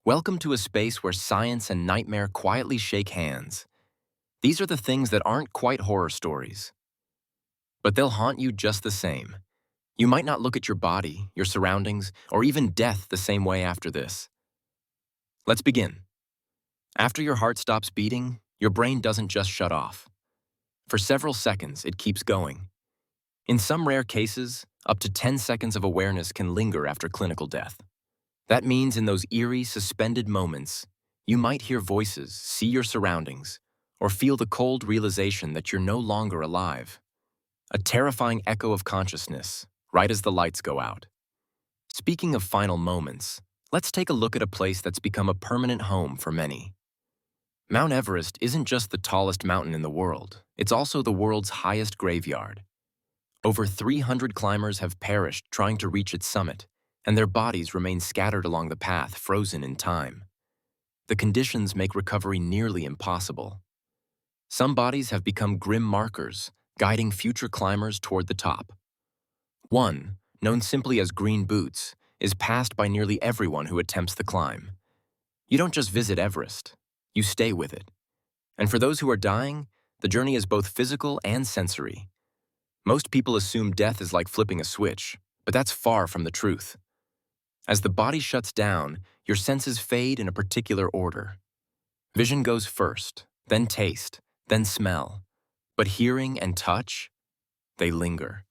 Welcome to a space where science and nightmare quietly shake hands. These are the things that aren't quite horror stories, but they'll haunt you just the same. You might not look at your body, your surroundings, or even death the same way after this. Let's begin. After your heart stops beating, your brain doesn't just shut off. For several seconds, it keeps going. In some rare cases, up to 10 seconds of awareness can linger after clinical death. That means in those eerie, suspended moments, you might hear voices, see your surroundings, or feel the cold realization that you're no longer alive. A terrifying echo of consciousness, right as the lights go out. Speaking of final moments, let's take a look at a place that's become a permanent home for many. Mount Everest isn't just the tallest mountain in the world, it's also the world's highest graveyard. Over 300 climbers have perished trying to reach its summit, and their bodies remain scattered along the path, frozen in time. The conditions make recovery nearly impossible. Some bodies have become grim markers, guiding future climbers toward the top. One, known simply as Green Boots, is passed by nearly everyone who attempts the climb. You don't just visit Everest, you stay with it. And for those who are dying, the journey is both physical and sensory. Most people assume death is like flipping a switch, but that's far from the truth. As the body shuts down, your senses fade in a particular order. Vision goes first, then taste, then smell. But hearing and touch, they linger.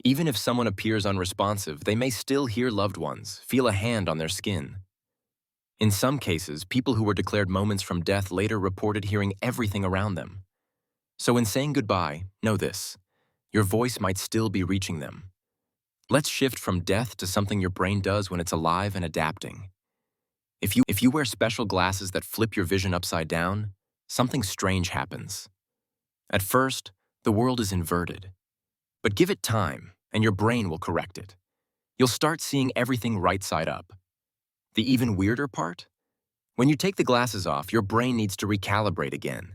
Even if someone appears unresponsive, they may still hear loved ones, feel a hand on their skin. In some cases, people who were declared moments from death later reported hearing everything around them. So in saying goodbye, know this: your voice might still be reaching them. Let's shift from death to something your brain does when it's alive and adapting. If you wear special glasses that flip your vision upside down, something strange happens. At first, the world is inverted. But give it time, and your brain will correct it. You'll start seeing everything right side up. The even weirder part? When you take the glasses off, your brain needs to recalibrate again.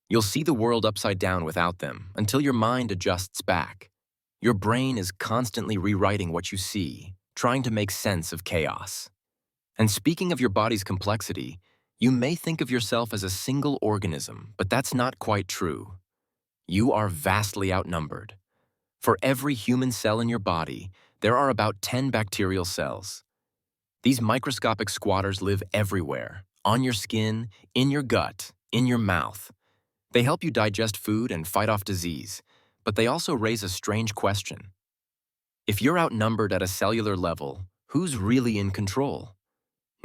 You'll see the world upside down without them, until your mind adjusts back. Your brain is constantly rewriting what you see, trying to make sense of chaos. And speaking of your body's complexity, you may think of yourself as a single organism, but that's not quite true. You are vastly outnumbered. For every human cell in your body, there are about 10 bacterial cells. These microscopic squatters live everywhere, on your skin, in your gut, in your mouth. They help you digest food and fight off disease, but they also raise a strange question. If you're outnumbered at a cellular level, who's really in control?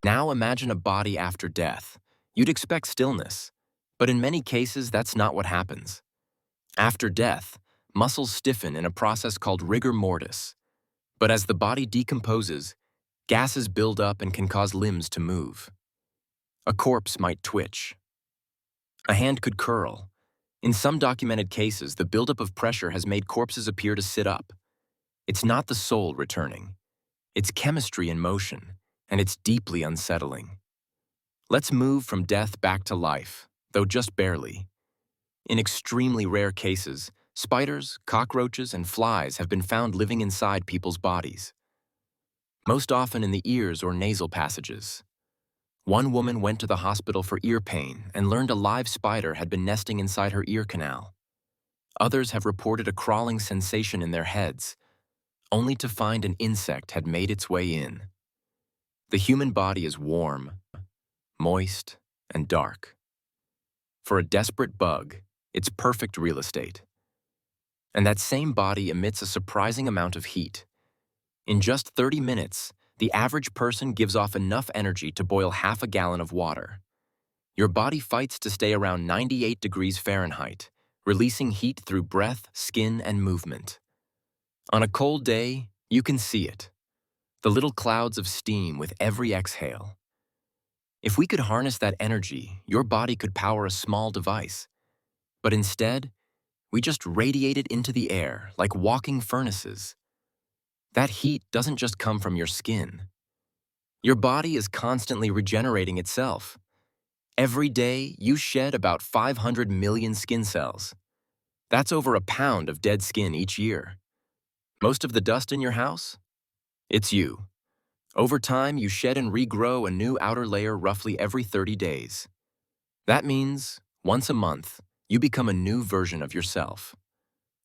Now imagine a body after death. You'd expect stillness, but in many cases that's not what happens. After death, muscles stiffen in a process called rigor mortis. But as the body decomposes, gases build up and can cause limbs to move. A corpse might twitch. A hand could curl. In some documented cases, the buildup of pressure has made corpses appear to sit up. It's not the soul returning. It's chemistry in motion, and it's deeply unsettling. Let's move from death back to life, though just barely. In extremely rare cases, spiders, cockroaches, and flies have been found living inside people's bodies. Most often in the ears or nasal passages. One woman went to the hospital for ear pain and learned a live spider had been nesting inside her ear canal. Others have reported a crawling sensation in their heads, only to find an insect had made its way in. The human body is warm, moist, and dark. For a desperate bug, it's perfect real estate. And that same body emits a surprising amount of heat. In just 30 minutes, the average person gives off enough energy to boil half a gallon of water. Your body fights to stay around 98 degrees Fahrenheit, releasing heat through breath, skin, and movement. On a cold day, you can see it. The little clouds of steam with every exhale. If we could harness that energy, your body could power a small device. But instead, we just radiate it into the air like walking furnaces. That heat doesn't just come from your skin. Your body is constantly regenerating itself. Every day, you shed about 500 million skin cells. That's over a pound of dead skin each year. Most of the dust in your house? It's you. Over time, you shed and regrow a new outer layer roughly every 30 days. That means, once a month, you become a new version of yourself.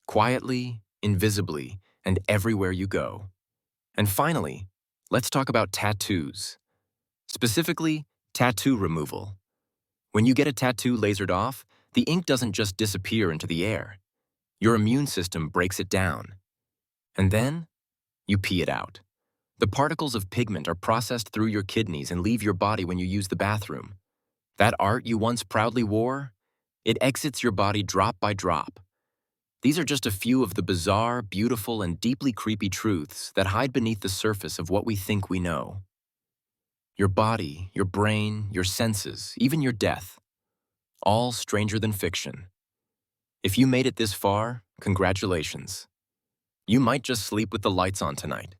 Quietly, invisibly, and everywhere you go. And finally, let's talk about tattoos. Specifically, tattoo removal. When you get a tattoo lasered off, the ink doesn't just disappear into the air. Your immune system breaks it down. And then, you pee it out. The particles of pigment are processed through your kidneys and leave your body when you use the bathroom. That art you once proudly wore, it exits your body drop by drop. These are just a few of the bizarre, beautiful, and deeply creepy truths that hide beneath the surface of what we think we know. Your body, your brain, your senses, even your death. All stranger than fiction. If you made it this far, congratulations. You might just sleep with the lights on tonight.